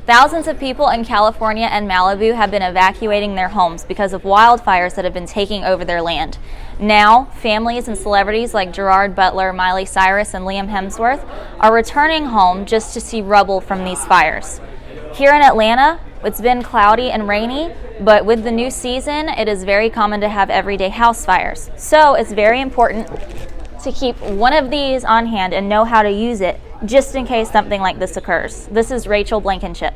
Thousands of people in California and Malibu have been evacuating their homes because of wildfires that have been taking over their land. Now, families and celebrities like Gerard Butler, Miley Cyrus, and Liam Hemsworth are returning home just to see rubble from these fires. Here in Atlanta, it's been cloudy and rainy, but with the new season, it is very common to have everyday house fires. So it's very important to keep one of these on hand and know how to use it just in case something like this occurs. This is Rachel Blankenship.